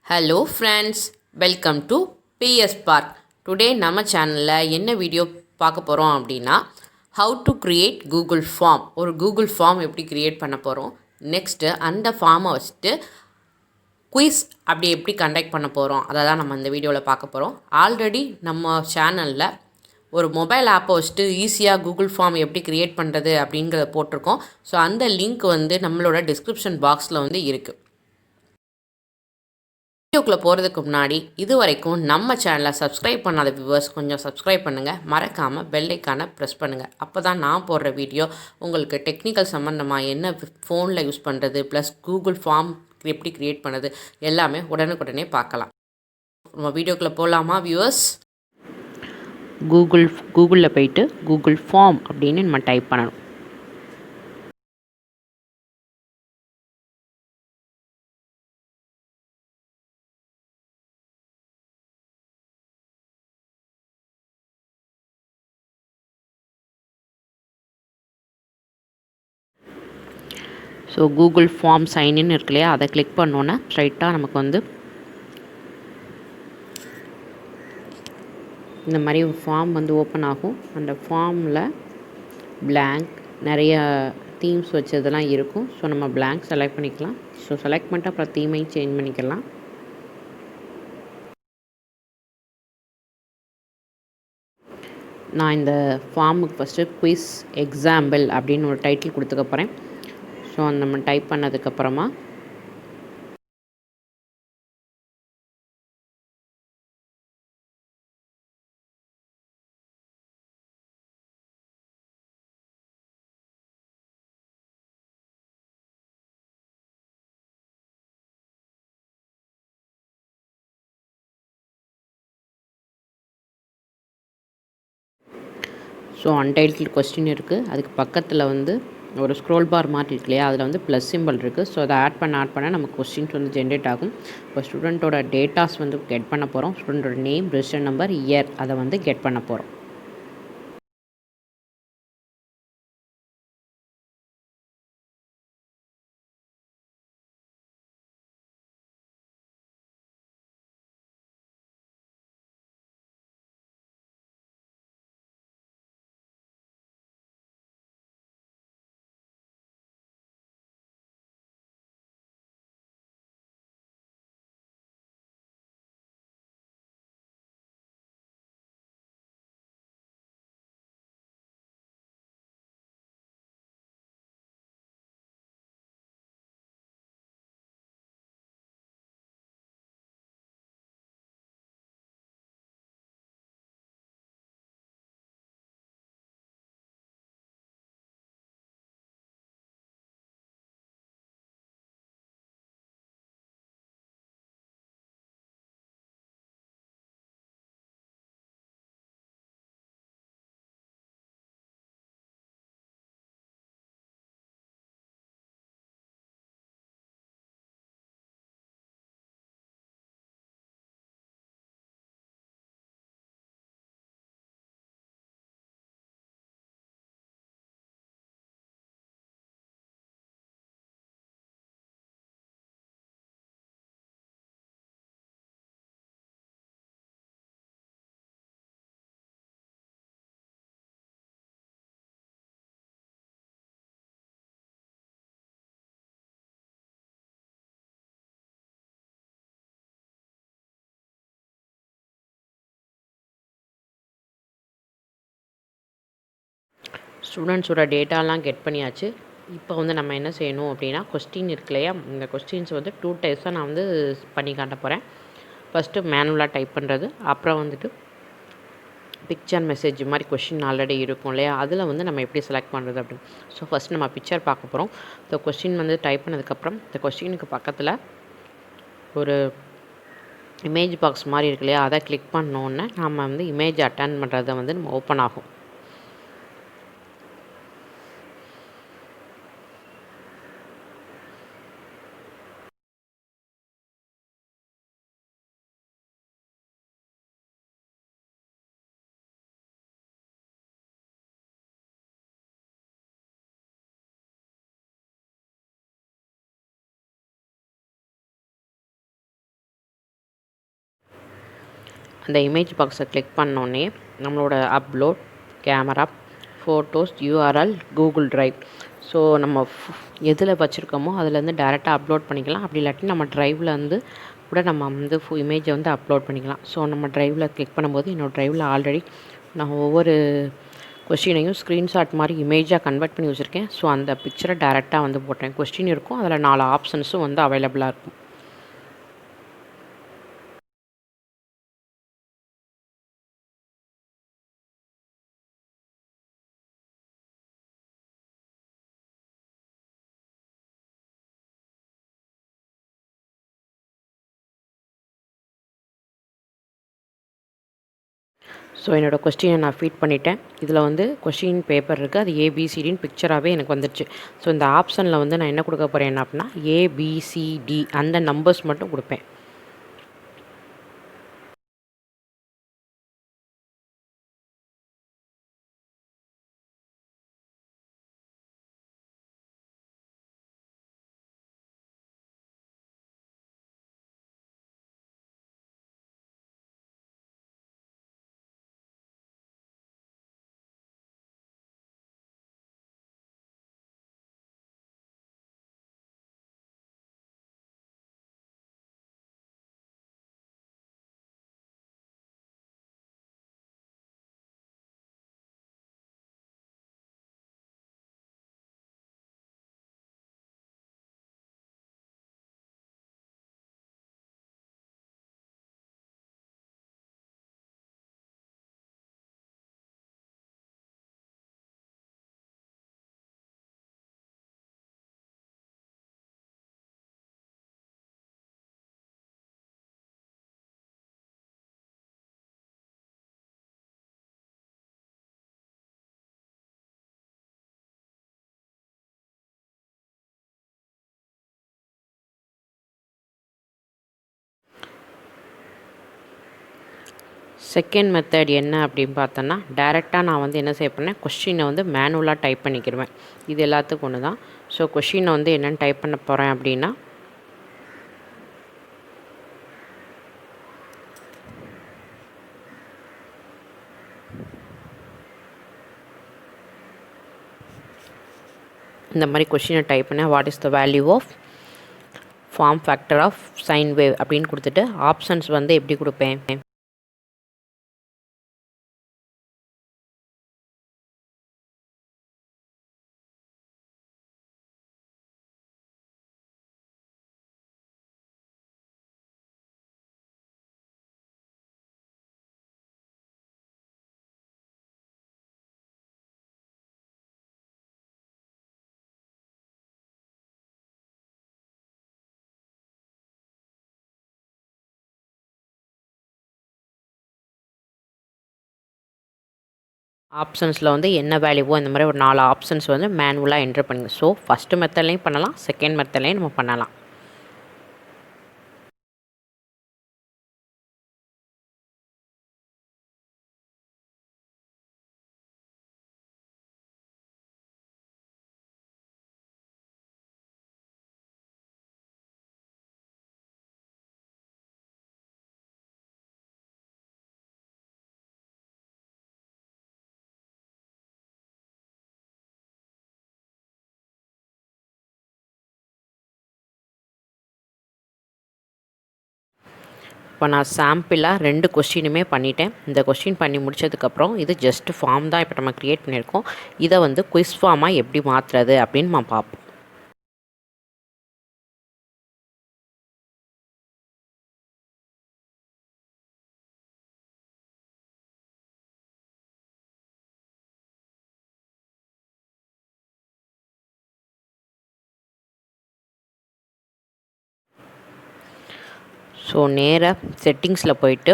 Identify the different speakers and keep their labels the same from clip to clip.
Speaker 1: Hello friends, welcome to BS park. Today நம்ம சேனலில் என்ன வீடியோ பார்க்க போகிறோம் அப்படின்னா, how to create Google form. ஒரு கூகுள் ஃபார்ம் எப்படி க்ரியேட் பண்ண போகிறோம், நெக்ஸ்ட்டு அந்த ஃபார்மை வச்சுட்டு குயிஸ் அப்படி எப்படி கண்டக்ட் பண்ண போகிறோம், அதை தான் நம்ம இந்த வீடியோவில் பார்க்க போகிறோம். ஆல்ரெடி நம்ம சேனலில் ஒரு மொபைல் ஆப்பை வச்சுட்டு ஈஸியாக கூகுள் ஃபார்ம் எப்படி க்ரியேட் பண்ணுறது அப்படிங்கிறத போட்டிருக்கோம். ஸோ அந்த லிங்க் வந்து நம்மளோட டிஸ்கிரிப்ஷன் பாக்ஸில் வந்து இருக்குது. வீடியோக்குள்ளே போகிறதுக்கு முன்னாடி இது வரைக்கும் நம்ம சேனலை சப்ஸ்கிரைப் பண்ணாத வியூவர்ஸ் கொஞ்சம் சப்ஸ்கிரைப் பண்ணுங்கள். மறக்காமல் பெல் ஐக்கானை ப்ரெஸ் பண்ணுங்கள். அப்போ தான் நான் போடுற வீடியோ உங்களுக்கு டெக்னிக்கல் சம்மந்தமாக என்ன ஃபோனில் யூஸ் பண்ணுறது ப்ளஸ் கூகுள் ஃபார்ம் எப்படி க்ரியேட் பண்ணுறது எல்லாமே உடனுக்குடனே பார்க்கலாம். நம்ம வீடியோக்குள்ளே போகலாமா வியூவர்ஸ்? கூகுளில் போயிட்டு கூகுள் ஃபார்ம் அப்படின்னு நம்ம டைப் பண்ணணும். ஸோ கூகுள் ஃபார்ம் சைன்இன் இருக்கு இல்லையா, அதை கிளிக் பண்ணோன்னே ஸ்ட்ரைட்டாக நமக்கு வந்து இந்த மாதிரி ஒரு ஃபார்ம் வந்து ஓப்பன் ஆகும். அந்த ஃபார்மில் blank நிறைய தீம்ஸ் வச்சதெல்லாம் இருக்கும். ஸோ நம்ம blank செலக்ட் பண்ணிக்கலாம். ஸோ செலக்ட் பண்ணிட்டு அப்புறம் தீமையும் சேஞ்ச் பண்ணிக்கலாம். நான் இந்த ஃபார்முக்கு ஃபஸ்ட்டு குயிஸ் எக்ஸாம்பிள் அப்படின்னு ஒரு டைட்டில் கொடுத்துக்க போகிறேன். ஸோ நம்ம டைப் பண்ணதுக்கப்புறமா ஸோ அன்டைட்டில் கொஸ்டின் இருக்குது. அதுக்கு பக்கத்தில் வந்து ஒரு ஸ்க்ரோல் பார் மாதிரி இருக்கு இல்லையா, அதில் வந்து ப்ளஸ் சிம்பிள் இருக்குது. ஸோ அதை ஆட் பண்ண நமக்கு கொஸ்டின்ஸ் வந்து ஜென்ரேட் ஆகும். இப்போ ஸ்டூடெண்ட்டோட டேட்டாஸ் வந்து கெட் பண்ண போகிறோம். ஸ்டூடெண்ட்டோட நேம், ரெஜிஸ்டர் நம்பர், இயர் அதை வந்து கெட் பண்ண போகிறோம். ஸ்டூடெண்ட்ஸோட டேட்டாலாம் கெட் பண்ணியாச்சு. இப்போ வந்து நம்ம என்ன செய்யணும் அப்படின்னா, கொஸ்டின் இருக்கு இல்லையா, இந்த கொஸ்டின்ஸ் வந்து 2 டைப்ஸாக நான் வந்து பண்ணி காட்ட போகிறேன். ஃபஸ்ட்டு மேனுவலாக டைப் பண்ணுறது, அப்புறம் வந்துட்டு பிக்சர் மெசேஜ் மாதிரி கொஸ்டின் ஆல்ரெடி இருக்கும் இல்லையா, அதில் வந்து நம்ம எப்படி செலக்ட் பண்ணுறது அப்படின்னு. ஸோ ஃபஸ்ட் நம்ம பிக்சர் பார்க்க போகிறோம். இந்த கொஸ்டின் வந்து டைப் பண்ணதுக்கப்புறம் இந்த கொஸ்டினுக்கு பக்கத்தில் ஒரு இமேஜ் பாக்ஸ் மாதிரி இருக்கு இல்லையா, அதை கிளிக் பண்ணோன்னே நம்ம வந்து இமேஜ் அட்டெண்ட் பண்ணுறதை வந்து நம்ம ஓப்பன் ஆகும். அந்த இமேஜ் பாக்ஸை கிளிக் பண்ணோடனே நம்மளோட upload, camera, photos, URL, Google drive. So நம்ம எதில் வச்சுருக்கோமோ அதுலேருந்து டேரெக்டாக அப்லோட் பண்ணிக்கலாம். அப்படி இல்லாட்டி நம்ம ட்ரைவில் வந்து கூட நம்ம வந்து இமேஜை வந்து அப்லோட் பண்ணிக்கலாம். ஸோ நம்ம ட்ரைவில் கிளிக் பண்ணும்போது என்னோடய ட்ரைவில் ஆல்ரெடி நான் ஒவ்வொரு கொஸ்டினையும் ஸ்க்ரீன்ஷாட் மாதிரி இமேஜாக கன்வெர்ட் பண்ணி வச்சுருக்கேன். ஸோ அந்த பிக்சரை டேரெக்டாக வந்து போட்டேன். கொஸ்டின் இருக்கும், அதில் 4 ஆப்ஷன்ஸும் வந்து அவைலபிளாக இருக்கும். ஸோ என்னோடய கொஸ்டினை நான் ஃபீட் பண்ணிட்டேன். இதில் வந்து கொஸ்டின் பேப்பர் இருக்குது, அது ஏபிசிடின்னு பிக்சராகவே எனக்கு வந்துடுச்சு. ஸோ இந்த ஆப்ஷனில் வந்து நான் என்ன கொடுக்க போகிறேன் அப்படின்னா ஏபிசிடி அந்த நம்பர்ஸ் மட்டும் கொடுப்பேன். செகண்ட் மெத்தட் என்ன அப்படின்னு பார்த்தோன்னா, டேரெக்டாக நான் வந்து என்ன செய்ய போகிறேன், கொஸ்டினை வந்து மேனுவலாக டைப் பண்ணிக்கிடுவேன். இது எல்லாத்துக்கும் ஒன்று தான். ஸோ கொஸ்டினை வந்து என்னென்னு டைப் பண்ண போகிறேன் அப்படின்னா, இந்த மாதிரி கொஸ்டினை டைப் பண்ண what is the value of form factor of sine wave அப்படின்னு கொடுத்துட்டு ஆப்ஷன்ஸ் வந்து எப்படி கொடுப்பேன், ஆப்ஷன்ஸில் வந்து என்ன வேல்யூவோ இந்த மாதிரி ஒரு 4 ஆப்ஷன்ஸ் வந்து மேனுவலாக என்ட்ரு பண்ணுங்க. ஸோ ஃபஸ்ட்டு மெத்தட்லேயும் பண்ணலாம், செகண்ட் மெத்தட்லேயும் நம்ம பண்ணலாம். இப்போ நான் சாம்பிளாக 2 கொஸ்டினுமே பண்ணிட்டேன். இந்த கொஸ்டின் பண்ணி முடித்ததுக்கப்புறம் இது ஜஸ்ட் ஃபார்ம் தான் இப்போ நம்ம க்ரியேட் பண்ணியிருக்கோம். இதை வந்து குயிஸ் ஃபார்மாக எப்படி மாற்றுறது அப்படின்னு நம்ம பார்ப்போம். ஸோ நேராக செட்டிங்ஸில் போயிட்டு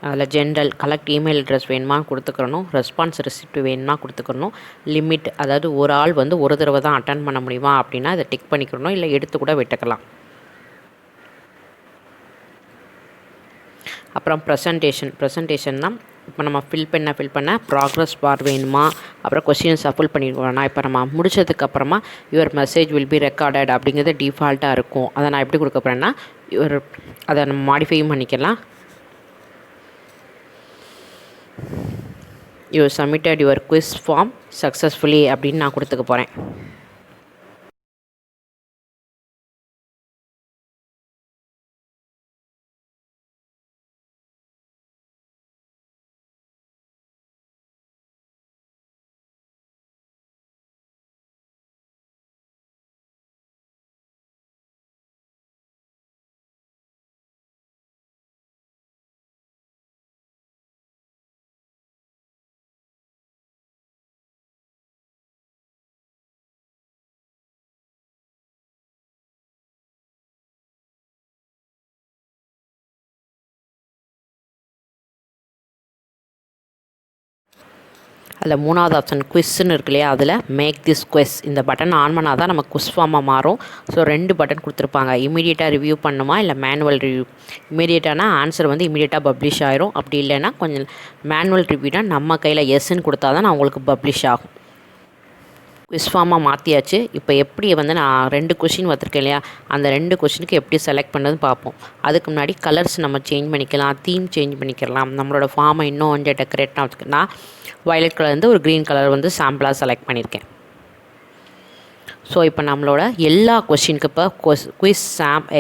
Speaker 1: அதில் ஜென்ரல் கலெக்ட் இமெயில் அட்ரஸ் வேணுமா கொடுத்துக்கிறணும், ரெஸ்பான்ஸ் ரெசிப்ட் வேணுமா கொடுத்துக்கிறணும், லிமிட் அதாவது ஒரு ஆள் வந்து ஒரு தடவை தான் அட்டன் பண்ண முடியுமா அப்படின்னா அதை டிக் பண்ணிக்கிறணும், இல்லை எடுத்து கூட விட்டுக்கலாம். அப்புறம் ப்ரெசன்டேஷன்னா இப்போ நம்ம ஃபில் பண்ண ப்ராக்ரஸ் பார் வேணுமா, அப்புறம் கொஸ்டின் சஃபில் பண்ணிடுவோம்னா இப்போ நம்ம முடிச்சதுக்கப்புறமா your message will be recorded அப்படிங்கிறது டிஃபால்ட்டாக இருக்கும். அதை நான் எப்படி கொடுக்க போகிறேன்னா அதை நம்ம மாடிஃபையும் பண்ணிக்கலாம். You submitted your quiz form successfully அப்படின்னு நான் கொடுத்துக்க போகிறேன். அதில் மூணாவது ஆப்ஷன் குவிஸ்ன்னு இருக்கு இல்லையா, அதில் மேக் திஸ் குவிஸ் இந்த பட்டன் ஆன் பண்ணால் தான் நம்ம குவிஸ் ஃபார்மாக மாறும். ஸோ 2 பட்டன் கொடுத்துருப்பாங்க. இமீடியட்டாக ரிவ்யூ பண்ணுமா இல்லை மேனுவல் ரிவ்யூ. இமீடியட்டானா ஆன்சர் வந்து இமீடியட்டாக பப்ளிஷ் ஆயிரும். அப்படி இல்லைன்னா கொஞ்சம் மேனுவல் ரிவ்யூனா நம்ம கையில் எஸ்ன்னு கொடுத்தா தான் நான் உங்களுக்கு பப்ளிஷ் ஆகும். குவிஸ் ஃபார்மாக மாற்றியாச்சு. இப்போ எப்படி வந்து நான் 2 கொஷின் வச்சுருக்கேன் இல்லையா, அந்த 2 கொஷினுக்கு எப்படி செலக்ட் பண்ணுறதுன்னு பார்ப்போம். அதுக்கு முன்னாடி கலர்ஸ் நம்ம சேஞ்ச் பண்ணிக்கலாம், தீம் சேஞ்ச் பண்ணிக்கலாம். நம்மளோட ஃபார்மை இன்னும் கொஞ்சம் டெக்கரேட்டாக வச்சுக்கலாம். வயலட் கலர்லேருந்து ஒரு க்ரீன் கலர் வந்து சாம்பிளாக செலக்ட் பண்ணியிருக்கேன். ஸோ இப்போ நம்மளோட எல்லா கொஷினுக்கு இப்போ குவிஸ்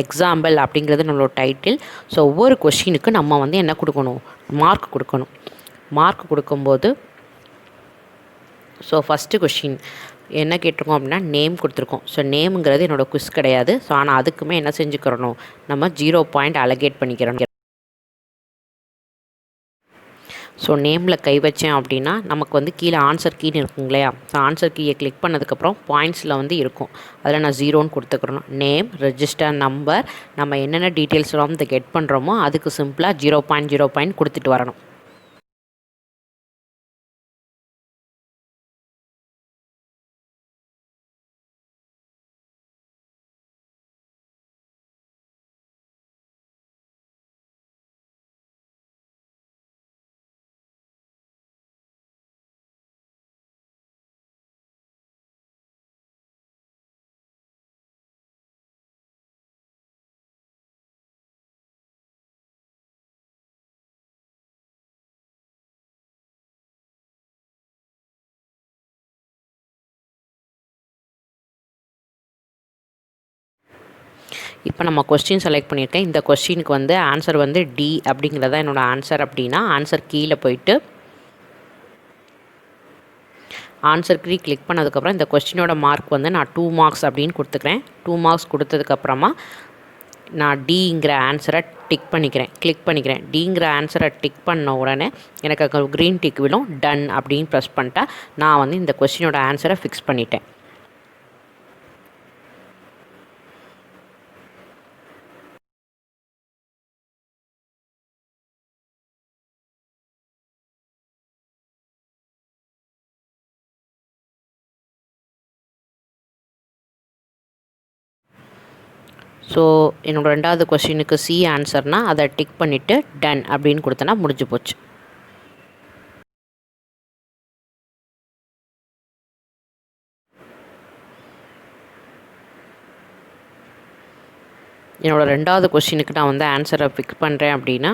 Speaker 1: எக்ஸாம்பிள் அப்படிங்கிறது நம்மளோட டைட்டில். ஸோ ஒவ்வொரு கொஷினுக்கு நம்ம வந்து என்ன கொடுக்கணும், மார்க் கொடுக்கணும். மார்க் கொடுக்கும்போது ஸோ ஃபஸ்ட்டு கொஷின் என்ன கேட்டிருக்கோம் அப்படின்னா நேம் கொடுத்துருக்கோம். ஸோ நேமுங்கிறது என்னோடய குவிஸ் கிடையாது. ஸோ ஆனால் அதுக்குமே என்ன செஞ்சுக்கிறணும், நம்ம 0 பாயிண்ட் அலகேட் பண்ணிக்கிறோம். ஸோ நேமில் கை வச்சேன் அப்படின்னா நமக்கு வந்து கீழே ஆன்சர் கீன்னு இருக்கும் இல்லையா. ஸோ ஆன்சர் கீயை கிளிக் பண்ணதுக்கப்புறம் பாயிண்ட்ஸில் வந்து இருக்கும். அதில் நான் 0ன்னு கொடுத்துக்கிறணும். நேம், ரெஜிஸ்டர் நம்பர், நம்ம என்னென்ன டீட்டெயில்ஸ்லாம் வந்து கெட் பண்ணுறோமோ அதுக்கு சிம்பிளாக 0.0 கொடுத்துட்டு வரணும். இப்போ நம்ம கொஸ்டின் செலக்ட் பண்ணியிருக்கேன். இந்த கொஸ்டினுக்கு வந்து ஆன்சர் வந்து டி அப்படிங்கிறதா என்னோடய ஆன்சர். அப்படின்னா ஆன்சர் கீழே போயிட்டு ஆன்சர் கீ கிளிக் பண்ணதுக்கப்புறம் இந்த கொஸ்டினோட மார்க் வந்து நான் 2 மார்க்ஸ் அப்படின்னு கொடுத்துக்கிறேன். 2 மார்க்ஸ் கொடுத்ததுக்கப்புறமா நான் டிங்கிற ஆன்சரை கிளிக் பண்ணிக்கிறேன். டிங்கிற ஆன்சரை டிக் பண்ண உடனே எனக்கு க்ரீன் டிக் விழும். டன் அப்படின்னு ப்ரெஸ் பண்ணிட்டா நான் வந்து இந்த கொஸ்டினோட ஆன்சரை ஃபிக்ஸ் பண்ணிட்டேன். ஸோ என்னோடய 2வது கொஸ்டினுக்கு சி ஆன்சர்னால் அதை டிக் பண்ணிவிட்டு டன் அப்படின்னு கொடுத்தனா முடிஞ்சு போச்சு. என்னோடய 2வது கொஸ்டினுக்கு நான் வந்து ஆன்சரை ஃபிக்ஸ் பண்ணுறேன் அப்படின்னா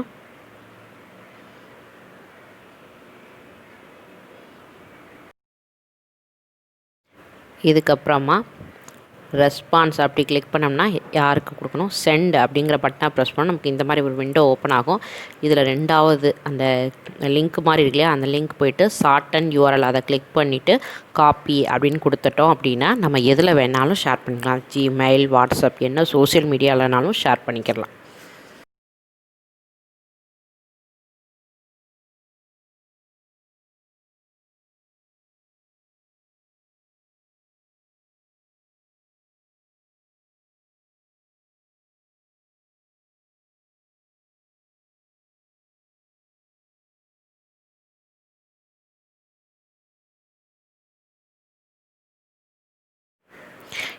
Speaker 1: இதுக்கப்புறமா ரெஸ்பான்ஸ் அப்படி கிளிக் பண்ணோம்னா யாருக்கு கொடுக்கணும், சென்ட் அப்படிங்கிற பட்டனை ப்ரெஸ் பண்ணால் நமக்கு இந்த மாதிரி ஒரு விண்டோ ஓப்பன் ஆகும். இதில் 2வது அந்த லிங்க் மாதிரி இருக்கு இல்லையா, அந்த லிங்க் போய்ட்டு ஷார்ட்டன் யூஆர்எல் அதை கிளிக் பண்ணிவிட்டு காப்பி அப்படின்னு கொடுத்துட்டோம் அப்படின்னா நம்ம எதில் வேணாலும் ஷேர் பண்ணிக்கலாம். ஜிமெயில், வாட்ஸ்அப், என்ன சோஷியல் மீடியாவிலனாலும் ஷேர் பண்ணிக்கலாம்.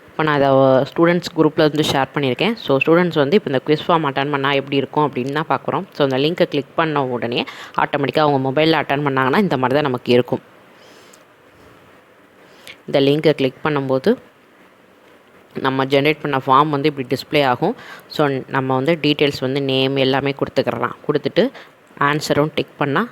Speaker 1: இப்போ நான் இதை ஸ்டூடெண்ட்ஸ் குரூப்பில் வந்து ஷேர் பண்ணியிருக்கேன். ஸோ ஸ்டூடெண்ட்ஸ் வந்து இப்போ இந்த குவிஸ் ஃபார்ம் அட்டன் பண்ணால் எப்படி இருக்கும் அப்படின்னு தான் பார்க்குறோம். ஸோ அந்த லிங்க்கை கிளிக் பண்ண உடனே ஆட்டோமேட்டிக்காக அவங்க மொபைலில் அட்டன் பண்ணாங்கன்னா இந்த மாதிரி தான் நமக்கு இருக்கும். இந்த லிங்க்கை கிளிக் பண்ணும்போது நம்ம ஜென்ரேட் பண்ண ஃபார்ம் வந்து இப்படி டிஸ்பிளே ஆகும். ஸோ நம்ம வந்து டீட்டெயில்ஸ் வந்து நேம் எல்லாமே கொடுத்துக்கலாம். கொடுத்துட்டு ஆன்சரும் டிக் பண்ணால்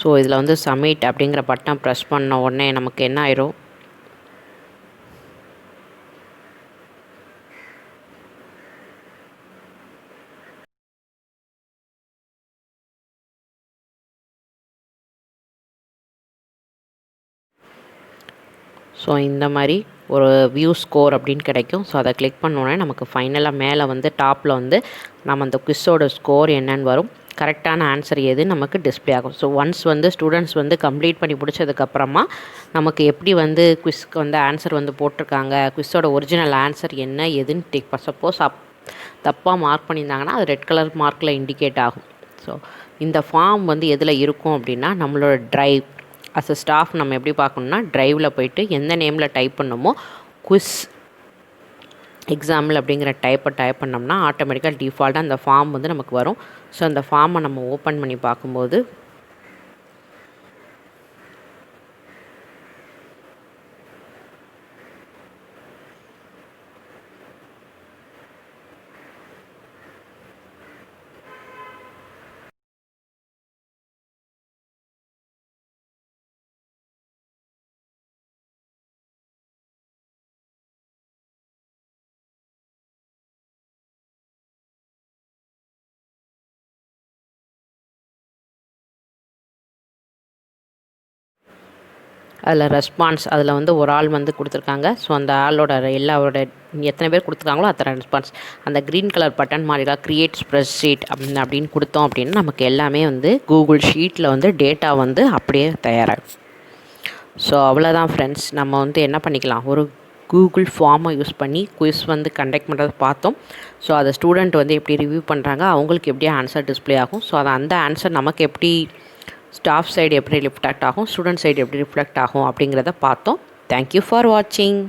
Speaker 1: ஸோ இதில் வந்து சப்மிட் அப்படிங்கிற பட்டன் ப்ரெஸ் பண்ண உடனே நமக்கு என்ன ஆயிரும், ஸோ இந்த மாதிரி ஒரு வியூ ஸ்கோர் அப்படின்னு கிடைக்கும். ஸோ அதை கிளிக் பண்ணோன்னே நமக்கு ஃபைனலாக மேலே வந்து டாப்பில் வந்து நம்ம அந்த குவிஸோட ஸ்கோர் என்னன்னு வரும், கரெக்டான ஆன்சர் எது நமக்கு டிஸ்பிளே ஆகும். ஸோ ஒன்ஸ் வந்து ஸ்டூடெண்ட்ஸ் வந்து கம்ப்ளீட் பண்ணி முடிச்சதுக்கப்புறமா நமக்கு எப்படி வந்து குவிஸ்க்கு வந்து ஆன்சர் வந்து போட்டிருக்காங்க, குவிஸோட ஒரிஜினல் ஆன்சர் என்ன எதுன்னு சப்போஸ் தப்பாக மார்க் பண்ணியிருந்தாங்கன்னா அது ரெட் கலர் மார்க்கில் இண்டிகேட் ஆகும். ஸோ இந்த ஃபார்ம் வந்து எதில் இருக்கும் அப்படின்னா நம்மளோட ட்ரைவ் அஸ் அ ஸ்டாஃப் நம்ம எப்படி பார்க்கணுன்னா, ட்ரைவில் போய்ட்டு எந்த நேமில் டைப் பண்ணமோ குவிஸ் எக்ஸாம்பிள் அப்படிங்கிற டைப் பண்ணோம்னா ஆட்டோமேட்டிக்காக டிஃபால்ட்டாக அந்த ஃபார்ம் வந்து நமக்கு வரும். ஸோ அந்த ஃபார்மை நம்ம ஓப்பன் பண்ணி பார்க்கும்போது அதில் ரெஸ்பான்ஸ் அதில் வந்து ஒரு ஆள் வந்து கொடுத்துருக்காங்க. ஸோ அந்த ஆளோட எல்லாரோட எத்தனை பேர் கொடுத்துருக்காங்களோ அத்தனை ரெஸ்பான்ஸ் அந்த க்ரீன் கலர் பட்டன் மாதிரிலாம் க்ரியேட் ஸ்ப்ரெட் ஷீட் அப்படின்னு கொடுத்தோம் அப்படின்னா நமக்கு எல்லாமே வந்து கூகுள் ஷீட்டில் வந்து டேட்டா வந்து அப்படியே தயாராகும். ஸோ அவ்வளோதான் ஃப்ரெண்ட்ஸ், நம்ம வந்து என்ன பண்ணிக்கலாம், ஒரு கூகுள் ஃபார்மை யூஸ் பண்ணி குவிஸ் வந்து கண்டக்ட் பண்ணுறது பார்த்தோம். ஸோ அதை ஸ்டூடெண்ட் வந்து எப்படி ரிவ்யூ பண்ணுறாங்க, அவங்களுக்கு எப்படி ஆன்சர் டிஸ்பிளே ஆகும், ஸோ அந்த ஆன்சர் நமக்கு எப்படி ஸ்டாஃப் சைடு எப்படி ரிஃப்ளெக்ட் ஆகும், ஸ்டூடெண்ட் சைடு எப்படி ரிஃப்ளெக்ட் ஆகும் அப்படிங்கிறத பார்த்தோம். தேங்க்யூ ஃபார் வாட்சிங்.